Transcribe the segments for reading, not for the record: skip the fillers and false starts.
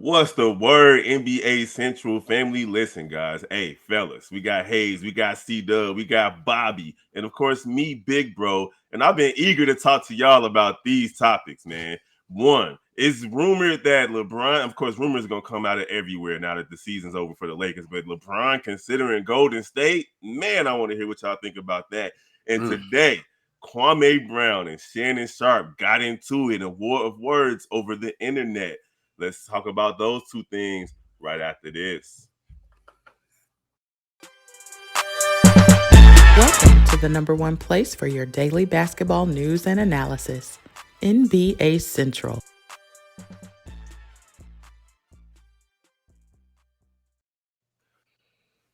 What's the word, NBA Central family? Listen, guys. Hey, fellas, we got Haize, we got Cdubb, we got Bobby, and of course, me, Big Bro. And I've been eager to talk to y'all about these topics, man. One, it's rumored that LeBron, of course, rumors are going to come out of everywhere now that the season's over for the Lakers, but LeBron considering Golden State, man, I want to hear what y'all think about that. And today, Kwame Brown and Shannon Sharpe got into it, a war of words over the internet. Let's talk about those two things right after this. Welcome to the number one place for your daily basketball news and analysis, NBA Central.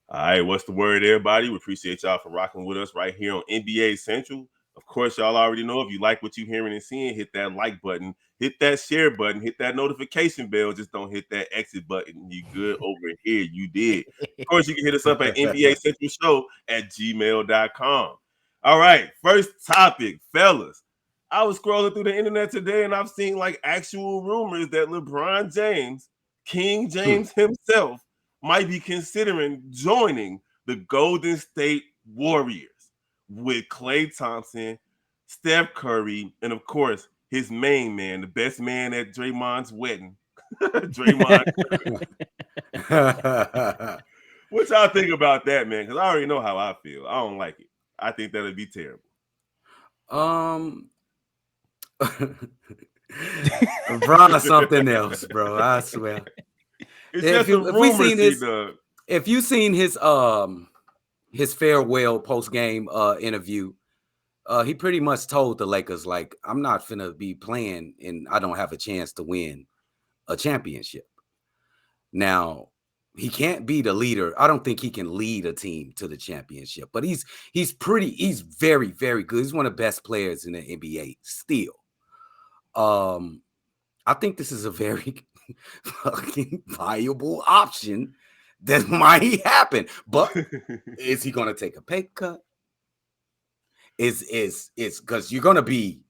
All right, what's the word, everybody? We appreciate y'all for rocking with us right here on NBA Central. Of course, y'all already know if you like what you're hearing and seeing, hit that like button, hit that share button, hit that notification bell. Just don't hit that exit button. You good over here. You did. Of course, you can hit us up at NBA Central Show at gmail.com. All right, first topic, fellas. I was scrolling through the internet today and I've seen like actual rumors that LeBron James, King James himself, might be considering joining the Golden State Warriors with Klay Thompson, Steph Curry, and of course, his main man, the best man at Draymond's wedding, Draymond. What y'all think about that, man? Because I already know how I feel. I don't like it. I think that would be terrible. LeBron something else, bro. I swear. If you've seen his farewell post game interview, he pretty much told the Lakers, like, I'm not finna be playing and I don't have a chance to win a championship. Now, he can't be the leader. I don't think he can lead a team to the championship, but he's very, very good. He's one of the best players in the NBA still. I think this is a very fucking viable option that might happen. But is he going to take a pay cut? Is because you're going to be,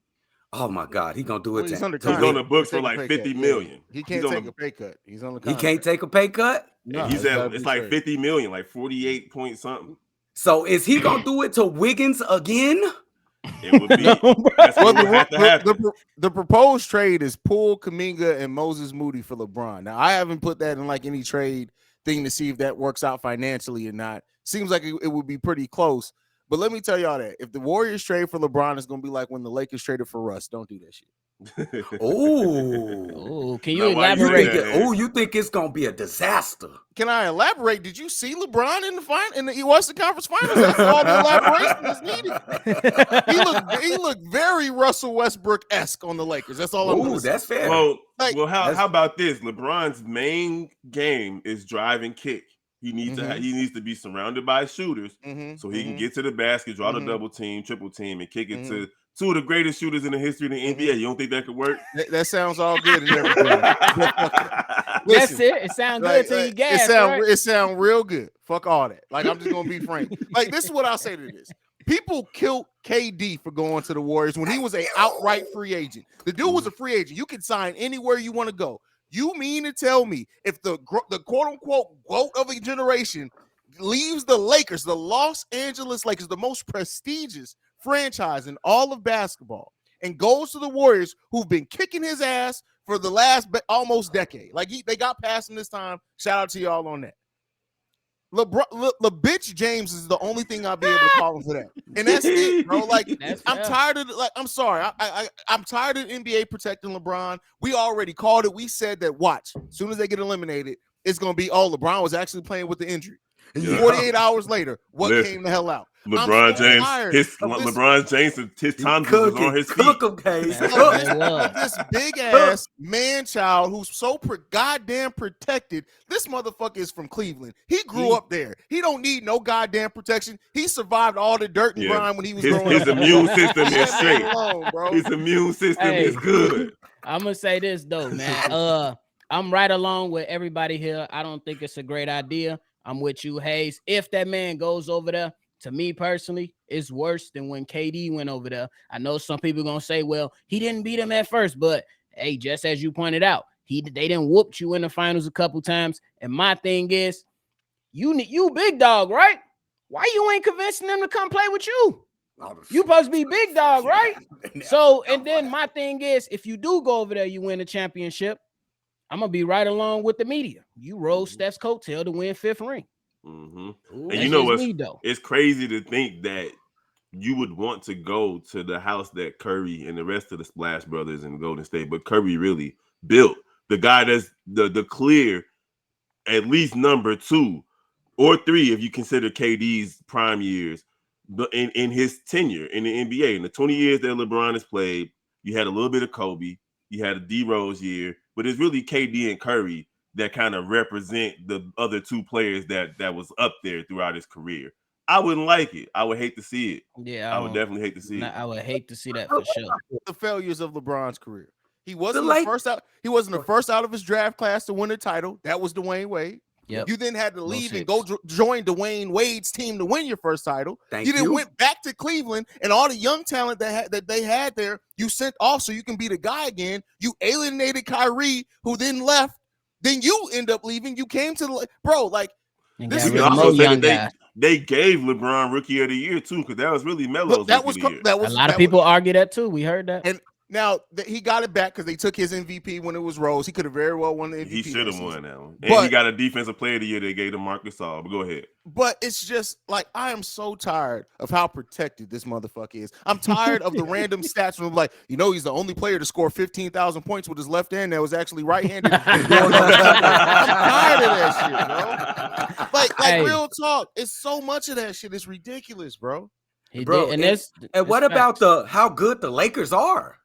oh my God, he's going to do it. He's on the books for like $50 million. He can't take a pay cut. He's on the contract. He can't take a pay cut? No, he said it's like $50 million, like 48 point something. So is he going to do it to Wiggins again? It would be. That's what would have to happen. The proposed trade is Poole, Kuminga, and Moses Moody for LeBron. Now, I haven't put that in like any trade thing to see if that works out financially or not. Seems like it would be pretty close. But let me tell y'all that if the Warriors trade for LeBron, it's going to be like when the Lakers traded for Russ. Don't do that shit. Oh, can you elaborate? You think it's gonna be a disaster? Can I elaborate? Did you see LeBron in the Western Conference Finals? That's all the elaboration is needed. He looked very Russell Westbrook-esque on the Lakers. That's all I'm gonna say. That's fair. Well, how about this? LeBron's main game is drive and kick. He needs to be surrounded by shooters so he can get to the basket, draw the double team, triple team, and kick it to two of the greatest shooters in the history of the NBA. You don't think that could work? That sounds all good and everything. That's it. It sounds good till you gas. It sound real good. Fuck all that. Like, I'm just gonna be frank. Like, this is what I'll say to this. People killed KD for going to the Warriors when he was an outright free agent. The dude was a free agent. You can sign anywhere you want to go. You mean to tell me if the quote unquote GOAT of a generation leaves the Lakers, the Los Angeles Lakers, the most prestigious franchise in all of basketball, and goes to the Warriors, who've been kicking his ass for the last almost decade? Like, they got past him this time. Shout out to y'all on that. LeBitch James is the only thing I'll be able to call him for that, and that's it, bro. Like, I'm tired of I'm sorry, I'm tired of NBA protecting LeBron. We already called it. We said that. Watch, as soon as they get eliminated, it's gonna be LeBron was actually playing with the injury. 48 hours later, what came the hell out? LeBron James, his time was on his feet. This big ass man child who's so goddamn protected. This motherfucker is from Cleveland. He grew up there. He don't need no goddamn protection. He survived all the dirt and grime when he was growing up. His immune system is straight. His immune system is good. I'm gonna say this though, man. I'm right along with everybody here. I don't think it's a great idea. I'm with you, Haize. If that man goes over there, to me personally, it's worse than when KD went over there. I know some people are going to say, well, he didn't beat him at first, but hey, just as you pointed out, They didn't whoop you in the finals a couple times. And my thing is, you big dog, right? Why you ain't convincing them to come play with you? You supposed to be big dog, right? So, and then my thing is, if you do go over there, you win the championship, I'm gonna be right along with the media. You rode Steph's coattail to win 5th ring. Mm-hmm. Ooh, and you know what? It's crazy to think that you would want to go to the house that Curry and the rest of the Splash Brothers in Golden State, but Curry really built. The guy that's the clear at least number 2 or 3 if you consider KD's prime years in his tenure in the NBA. In the 20 years that LeBron has played, you had a little bit of Kobe, you had a D-Rose year, but it's really KD and Curry that kind of represent the other 2 players that was up there throughout his career. I wouldn't like it. I would hate to see it. Yeah, I would definitely hate to see it. I would hate to see that for sure. The failures of LeBron's career. He wasn't the first out. He wasn't the first out of his draft class to win a title. That was Dwayne Wade. Yep. You then had to leave and go join Dwayne Wade's team to win your first title. You then went back to Cleveland, and all the young talent that they had there, you sent off so you can be the guy again. You alienated Kyrie, who then left. Then you end up leaving. You came to the this is also young guy. They gave LeBron Rookie of the Year too, because that was really Melo's that was a lot of people argue that too. We heard that. And now he got it back because they took his MVP when it was Rose. He could have very well won the MVP. He should have won that one. And he got a Defensive Player of the Year they gave to Marc Gasol. But go ahead. But it's just like I am so tired of how protected this motherfucker is. I'm tired of the random stats from he's the only player to score 15,000 points with his left hand that was actually right-handed. I'm tired of that shit, bro. Like real talk. It's so much of that shit. It's ridiculous, bro. And what about how good the Lakers are?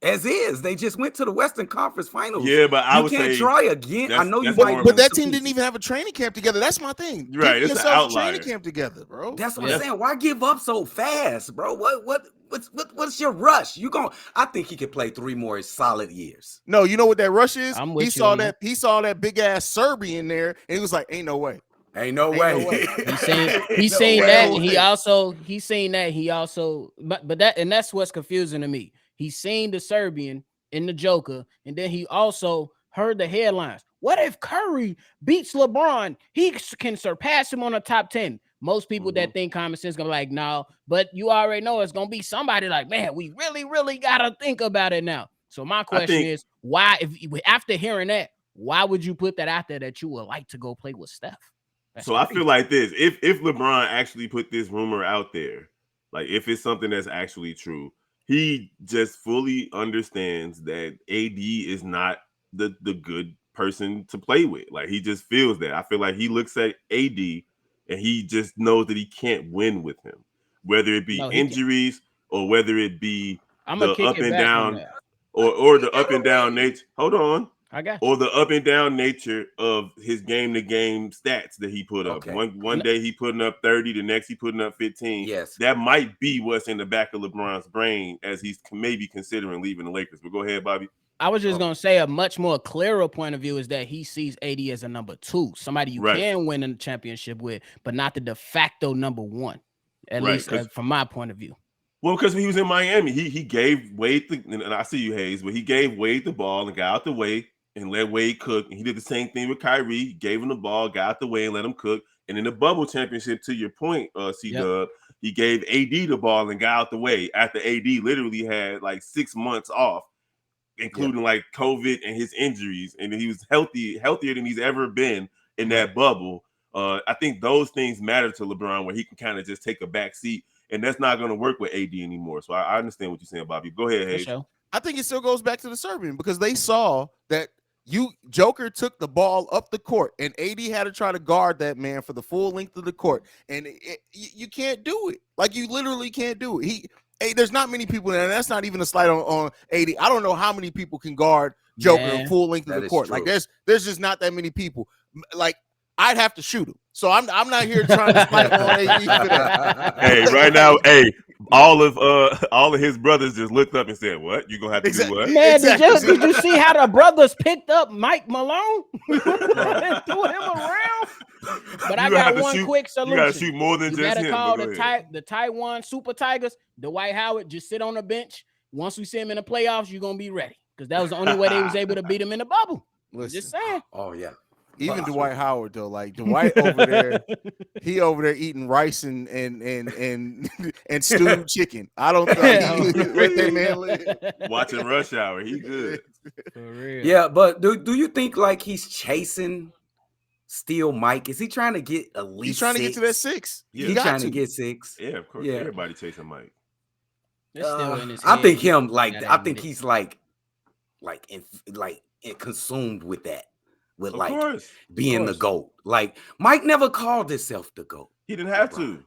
As is, they just went to the Western Conference Finals. Yeah, but I would say can't try again. I know you might, but that team didn't even have a training camp together. That's my thing. Right, it's an outlier. Training camp together, bro. That's what I'm saying. Why give up so fast, bro? What's your rush? I think he could play 3 more solid years. No, you know what that rush is? He saw that big ass Serbian there, and he was like, "Ain't no way." Ain't no way. He's saying that, and he's saying that he also, but that's what's confusing to me. He's seen the Serbian in the Joker, and then he also heard the headlines. What if Curry beats LeBron? He can surpass him on the top 10. Most people that think common sense gonna be like, no, but you already know it's gonna be somebody like, man, we really, really gotta think about it now. So my question is, why, if after hearing that, why would you put that out there that you would like to go play with Steph? That's crazy. I feel like this: if LeBron actually put this rumor out there, like if it's something that's actually true, he just fully understands that AD is not the good person to play with. Like he just feels that. I feel like he looks at AD and he just knows that he can't win with him, whether it be injuries or whether it be the up and down or the up and down nature. Hold on. I got you. Or the up and down nature of his game-to-game stats that he put up. One day he putting up 30, the next he putting up 15. Yes. That might be what's in the back of LeBron's brain as he's maybe considering leaving the Lakers. But go ahead, Bobby. I was just going to say a much more clearer point of view is that he sees AD as a number 2, somebody you can win a championship with, but not the de facto number 1, at least from my point of view. Well, because when he was in Miami, he gave Wade, and I see you, Haize, but he gave Wade the ball and got out the way and let Wade cook. And he did the same thing with Kyrie. He gave him the ball, got out the way, and let him cook. And in the bubble championship, to your point, Cdubb, he gave AD the ball and got out the way after AD literally had like 6 months off, including like COVID and his injuries. And he was healthier than he's ever been in that bubble. I think those things matter to LeBron, where he can kind of just take a back seat. And that's not going to work with AD anymore. So I understand what you're saying, Bobby. Go ahead, Haize. I think it still goes back to the Serbian, because they saw that Joker took the ball up the court, and AD had to try to guard that man for the full length of the court, and you can't do it. Like, you literally can't do it. There's not many people, and that's not even a slight on AD. I don't know how many people can guard Joker full length of the court. True. Like, there's just not that many people. Like, I'd have to shoot him. So I'm not here trying to fight on AD. Hey, right now, all of his brothers just looked up and said, "What? You gonna have to do what?" Man, did you see how the brothers picked up Mike Malone and threw him around? But I got one quick solution. You gotta shoot more than just him. You gotta call the Taiwan Super Tigers, Dwight Howard. Just sit on the bench. Once we see him in the playoffs, you're gonna be ready. because that was the only way they was able to beat him in the bubble. Listen. Just saying. Oh yeah. Even Dwight Howard though, like Dwight over there, he over there eating rice and stewed chicken. I don't think let that man live. Watching Rush Hour, he good. For real. Yeah, but do you think like he's chasing Steel Mike? Is he trying to get at least? He's trying to get to that 6. Yeah. He's trying to get 6. Yeah, of course. Yeah. Everybody chasing Mike. It's still in his I head. think him like Gotta I think admit it. he's like consumed with that. With Of like course. being the GOAT. Like Mike never called himself the GOAT. He didn't have to.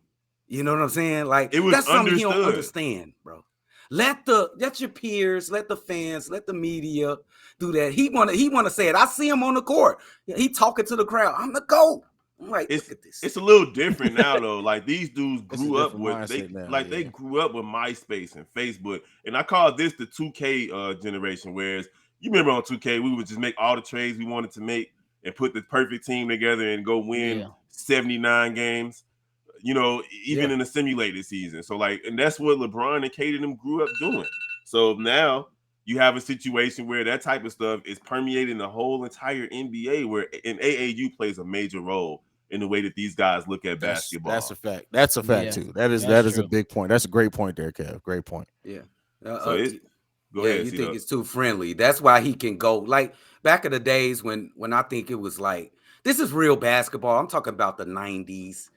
You know what I'm saying? Like It was that's something he don't understood. understand, bro. Let your peers, let the fans, let the media do that. He wanna say it. I see him on the court. He talking to the crowd. I'm the GOAT. I'm like, look at this. It's a little different now though. Like these dudes It's a grew up different with mindset they grew up with MySpace and Facebook. And I call this the 2K generation, whereas you remember on 2K, we would just make all the trades we wanted to make and put the perfect team together and go win 79 games, you know, even in the simulated season. So like, and that's what LeBron and KD and them grew up doing. So now you have a situation where that type of stuff is permeating the whole entire NBA, where an AAU plays a major role in the way that these guys look at basketball. That's a fact. That's a fact too. That is true. a big point. That's a great point there, Kev. Great point. Yeah. So go ahead. You think it's too friendly. That's why he can go. Like back in the days when I think it was like, this is real basketball. I'm talking about the 90s.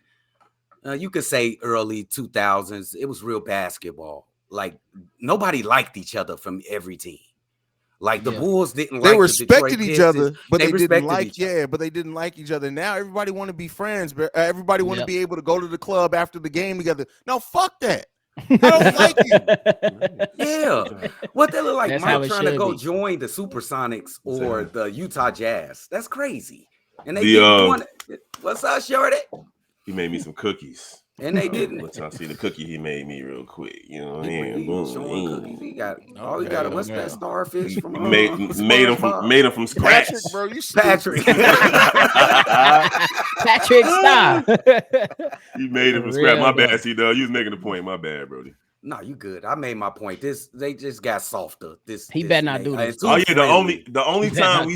You could say early 2000s. It was real basketball. Like nobody liked each other from every team. Like the Bulls didn't like they respected each other, but they didn't like but they didn't like each other. Now everybody want to be friends, but everybody want to be able to go to the club after the game together. No, fuck that. I don't like you. Yeah. What they look like? That's how Mike it trying to should go be. join the Supersonics or the Utah Jazz. That's crazy. And they The, didn't want it. What's up, Shorty? He made me some cookies. And they didn't. Let y'all see the cookie he made me real quick. You know what I mean? He Boom. showing cookies. He got all he got. What's that starfish from? Made him from scratch. Patrick, bro, you Patrick. Patrick, stop. He made him from scratch. My bad, C-Dub. You was making a point. My bad, Brody. No, you good. I made my point. They just got softer. He better not do this. Oh yeah, the only time we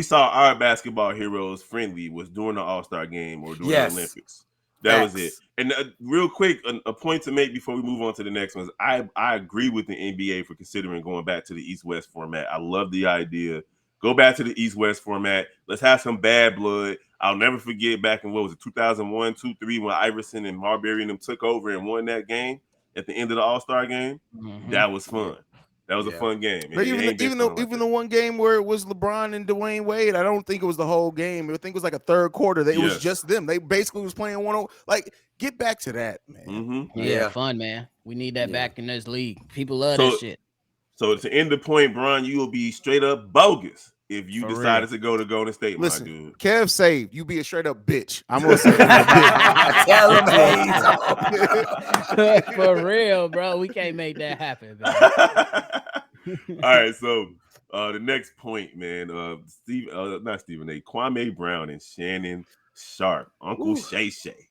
saw our basketball heroes friendly was during the All-Star game or during the Olympics. That was it. And real quick, a point to make before we move on to the next one is I agree with the NBA for considering going back to the East-West format. I love the idea. Go back to the East-West format. Let's have some bad blood. I'll never forget back in, 2001, 2-3, when Iverson and Marbury and them took over and won that game at the end of the All-Star game. Mm-hmm. That was fun. That was a fun game. But even the one game where it was LeBron and Dwayne Wade, I don't think it was the whole game. I think it was like a third quarter. It was just them. They basically was playing 1-0. Like, get back to that, man. Mm-hmm. Yeah, fun, man. We need that back in this league. People love that shit. So to end the point, Bron, you will be straight up bogus if you decided to go to Golden State, my dude. Kev saved. You be a straight up bitch. I'm gonna say Tell him, for real, bro. We can't make that happen, man. All right, so the next point, man. Kwame Brown and Shannon Sharpe, Uncle Shay Shay.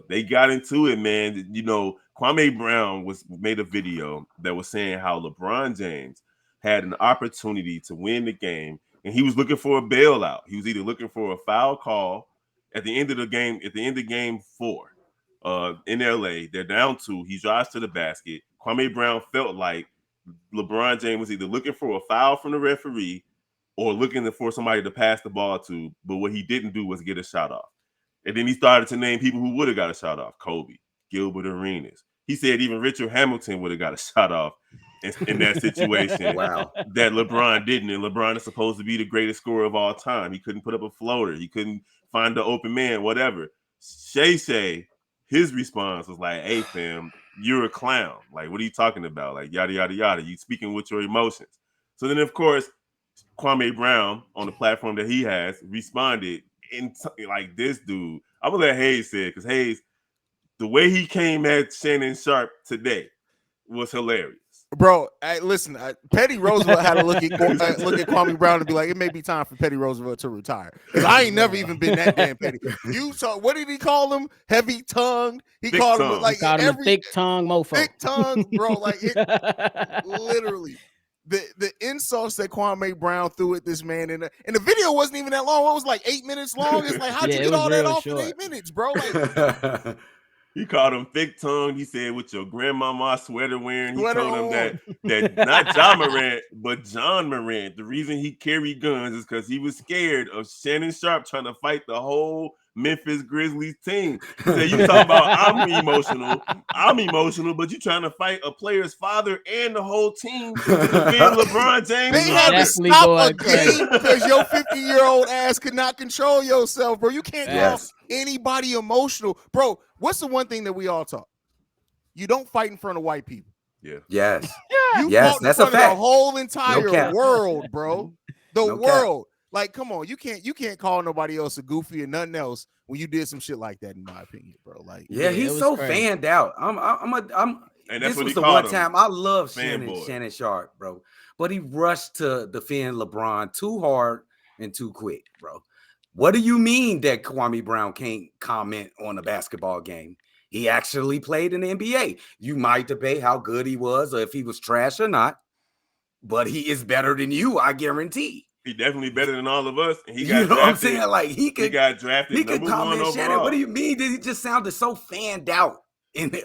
They got into it, man. You know, Kwame Brown made a video that was saying how LeBron James had an opportunity to win the game, and he was looking for a bailout. He was either looking for a foul call at the end of the game, at the end of game 4 in LA. They're down 2. He drives to the basket. Kwame Brown felt like LeBron James was either looking for a foul from the referee or looking for somebody to pass the ball to, but what he didn't do was get a shot off. And then he started to name people who would have got a shot off. Kobe, Gilbert Arenas. He said even Richard Hamilton would have got a shot off in that situation. Wow. That LeBron didn't. And LeBron is supposed to be the greatest scorer of all time. He couldn't put up a floater. He couldn't find the open man, whatever. Shay, his response was like, hey, fam, you're a clown. Like, what are you talking about? Like, yada, yada, yada. You speaking with your emotions. So then, of course, Kwame Brown, on the platform that he has, responded like this dude. I'm going to let Haize say it, because Haize, the way he came at Shannon Sharpe today was hilarious. Bro, listen, Petty Roosevelt had to look at Kwame Brown and be like, it may be time for Petty Roosevelt to retire. Because I ain't never even been that damn petty. You saw, what did he call him? Heavy tongued. He called him like a thick tongue mofo. Thick tongue, bro. Like it literally. the insults that Kwame Brown threw at this man, and the video wasn't even that long. It was like 8 minutes long. It's like, how'd you get all that off in 8 minutes, bro? Like, he called him thick tongued. He said, with your grandmama sweater wearing. He told him that not John Morant, but John Morant. The reason he carried guns is because he was scared of Shannon Sharpe trying to fight the whole Memphis Grizzlies team. He said, you talking about I'm emotional, but you trying to fight a player's father and the whole team to defend LeBron James. They had to stop a game because your 50-year-old ass could not control yourself, bro. You can't call anybody emotional. Bro, what's the one thing that we all talk? You don't fight in front of white people. Yeah. Yes. You fought in front of the whole entire world, bro. The world. Like, come on, you can't call nobody else a goofy or nothing else when you did some shit like that, in my opinion, bro. Like, he's so fanned out. And that's this what was he the one him. time I love Shannon Sharpe, bro. But he rushed to defend LeBron too hard and too quick, bro. What do you mean that Kwame Brown can't comment on a basketball game? He actually played in the NBA. You might debate how good he was or if he was trash or not, but he is better than you, I guarantee. He definitely better than all of us. And he got you know drafted. what I'm saying? Like he got drafted. He could comment overall. Shannon. What do you mean? He just sounded so fanned out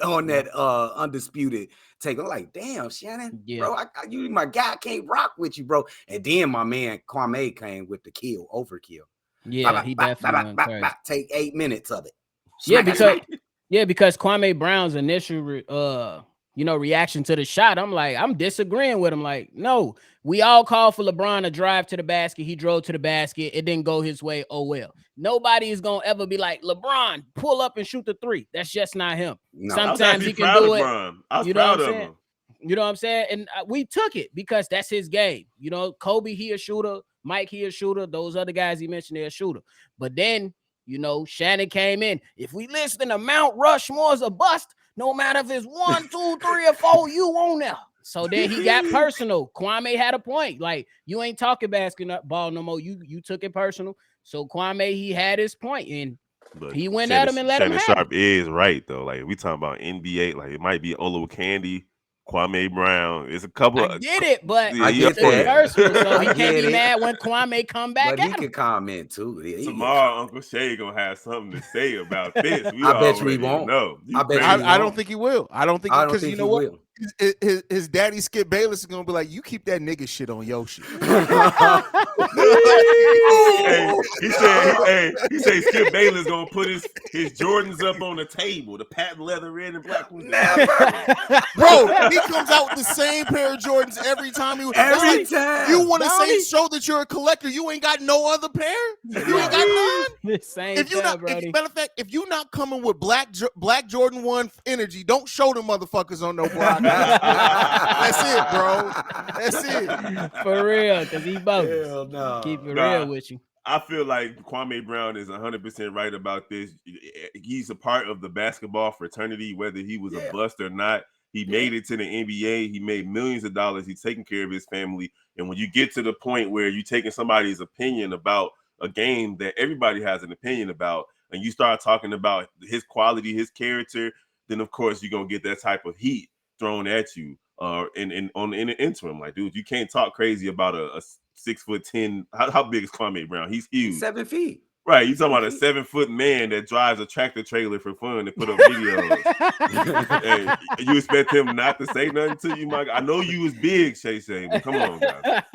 on that undisputed take. I'm like, damn, Shannon, bro, you my guy, can't rock with you, bro. And then my man Kwame came with the overkill. Yeah, he definitely went crazy. Take 8 minutes of it. Because Kwame Brown's initial reaction to the shot, I'm disagreeing with him. Like, no, we all called for LeBron to drive to the basket. He drove to the basket. It didn't go his way. Oh, well. Nobody is going to ever be like, LeBron, pull up and shoot the three. That's just not him. No, sometimes he can do it. I was proud of him. You know what I'm saying? And we took it because that's his game. You know, Kobe, he a shooter. Mike, he a shooter. Those other guys he mentioned, they're a shooter. But then, Shannon came in. If we listen to Mount Rushmore's a bust, no matter if it's 1, 2, 3, or 4, you on there. So then he got personal. Kwame had a point. Like, you ain't talking basketball no more. You took it personal. So Kwame, he had his point, and he went at him and let him have it. Shannon Sharpe is right, though. Like, we talking about NBA. Like, it might be Olo Candy, Kwame Brown. It's a couple. I get it, but I get it personal, so he can't be mad when Kwame come back. But he can comment too. Tomorrow, Uncle Shay gonna have something to say about this. I bet you he won't. No, I don't think he will. I don't think because you know what? His daddy Skip Bayless is gonna be like, you keep that nigga shit on your shit. He said Skip Bayless gonna put his Jordans up on the table, the patent leather red and black. Bro, he comes out with the same pair of Jordans every time. Every time. You want to show that you're a collector? You ain't got no other pair. You ain't got none. Matter of fact, if you're not coming with black Jordan 1 energy, don't show them motherfuckers on no block. That's it, bro. That's it. For real, because he bogus. Hell no. Keep it real with you. I feel like Kwame Brown is 100% right about this. He's a part of the basketball fraternity, whether he was a bust or not. He made it to the NBA. He made millions of dollars. He's taking care of his family. And when you get to the point where you're taking somebody's opinion about a game that everybody has an opinion about, and you start talking about his quality, his character, then of course you're gonna get that type of heat thrown at you in the interim. Like, dude, you can't talk crazy about a 6'10". How big is Kwame Brown? He's huge. 7 feet. Right, you talking about a 7-foot man that drives a tractor trailer for fun and put up videos. Hey, you expect him not to say nothing to you, Mike? I know you was big, Shay, but come on, guys.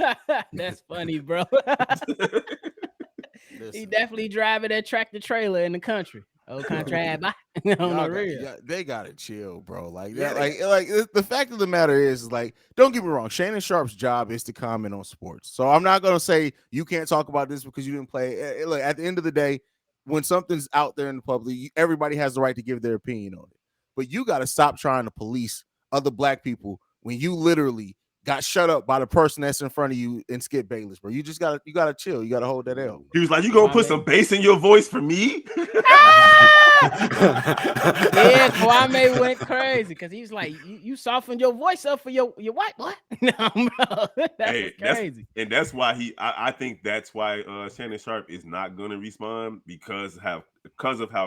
That's funny, bro. He definitely driving that tractor trailer in the country. Old country on the real. They gotta chill, bro. Like that, like the fact of the matter is, like, don't get me wrong, Shannon Sharpe's job is to comment on sports. So I'm not gonna say you can't talk about this because you didn't play. Look, at the end of the day, when something's out there in the public, everybody has the right to give their opinion on it. But you gotta stop trying to police other black people when you literally got shut up by the person that's in front of you and Skip Bayless, bro. You gotta chill. You gotta hold that L. He was like, "You gonna put some bass in your voice for me?" Yeah, Kwame went crazy because he's like, "You softened your voice up for your white what?" No, bro, that's crazy. That's why I think that's why Shannon Sharpe is not gonna respond because of how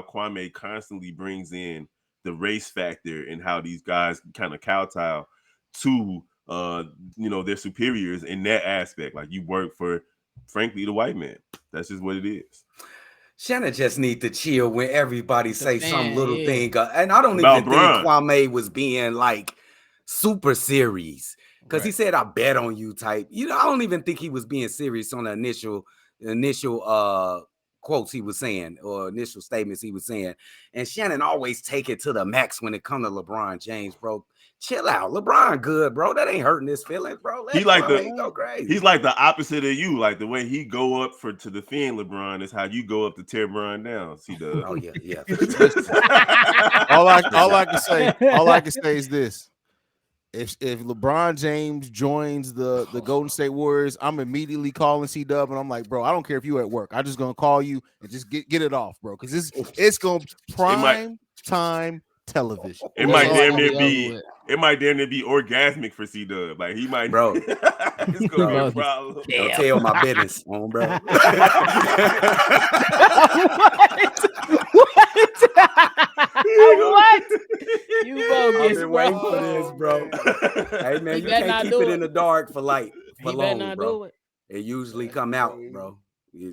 Kwame constantly brings in the race factor and how these guys kind of kowtow to their superiors in that aspect. Like you work for, frankly, the white man. That's just what it is. Shannon just need to chill when everybody say some little thing. And I don't About even Bron. think Kwame was being like super serious because he said, I bet on you type. I don't even think he was being serious on the initial quotes he was saying or initial statements he was saying. And Shannon always take it to the max when it comes to LeBron James, bro. Chill out. LeBron good, bro. That ain't hurting his feelings, bro. He like go crazy. He's like the opposite of you. Like the way he go up to defend LeBron is how you go up to tear LeBron down. See the Oh yeah. all I can say is this. If LeBron James joins the Golden State Warriors, I'm immediately calling Cdubb and I'm like, bro, I don't care if you at work. I'm just gonna call you and just get it off, bro. Because it's gonna prime time television. It might damn near be orgasmic for Cdubb. Like he might, bro. It's gonna be a problem. Don't tell my business, bro. What? What? You bogus, I've been waiting for this, bro. Hey man, you can't keep it in the dark for long, bro. It usually come out, bro.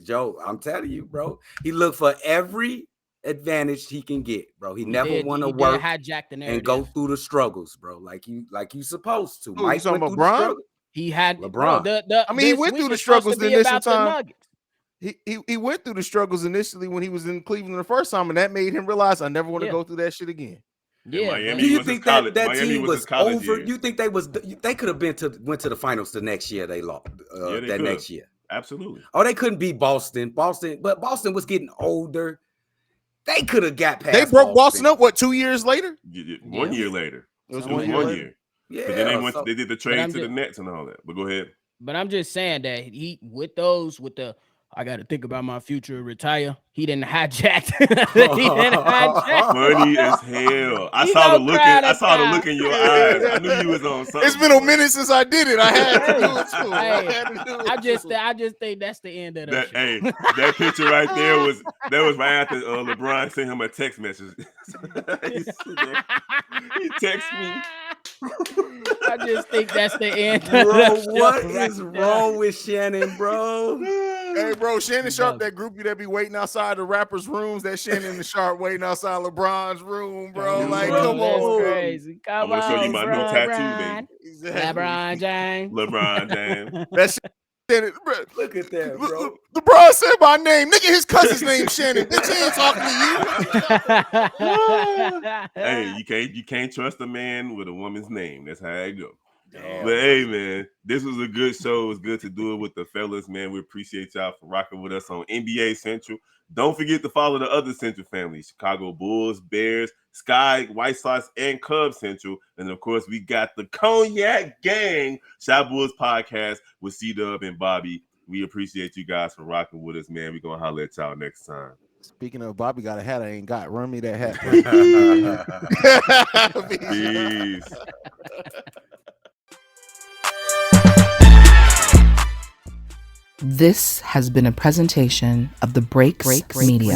Joe, I'm telling you, bro. He looked for every advantage he can get, bro. He never want to work and go through the struggles, bro. Like you supposed to. Mike went through the struggle. He had LeBron. He went through the struggles the initial time. He went through the struggles initially when he was in Cleveland the first time, and that made him realize I never want to go through that shit again. Yeah. Miami do you think that Miami team was over? Years. You think they could have went to the finals the next year they lost next year? Absolutely. Oh, they couldn't beat Boston, but Boston was getting older. They could have got past. They broke Boston up 2 years later? 1 year later. It was 1 year. Yeah. But then they did the trade to the Nets and all that. But go ahead. But I'm just saying that I got to think about my future, retire. He didn't hijack. Funny as hell. I saw the look in your eyes. I knew you was on something. It's been a minute since I did it. I had to do it too. I just think that's the end of that. Hey, that picture right there was right after LeBron sent him a text message. He texted me. I just think that's the end. Bro, what is wrong with Shannon, bro? Hey, bro, Shannon Sharpe, that groupie that be waiting outside the rappers' rooms, that Shannon Sharpe waiting outside LeBron's room, bro. Like, come on. That's crazy. Come on, show you my new tattoo, baby. LeBron James. LeBron James. That's Shannon, bro. Look at that, bro. LeBron said my name. Nigga, his cousin's name Shannon. Bitch, he ain't talking to you. Hey, you can't trust a man with a woman's name. That's how it go. Damn. But hey, man, this was a good show. It was good to do it with the fellas, man. We appreciate y'all for rocking with us on NBA Central. Don't forget to follow the other Central families: Chicago Bulls, Bears, Sky, White Sox, and Cubs Central. And of course, we got the Cognac Gang Shot Bulls podcast with Cdubb and Bobby. We appreciate you guys for rocking with us, man. We're gonna holler at y'all next time. Speaking of Bobby got a hat I ain't got. Run me that hat. Peace. This has been a presentation of the Break Media.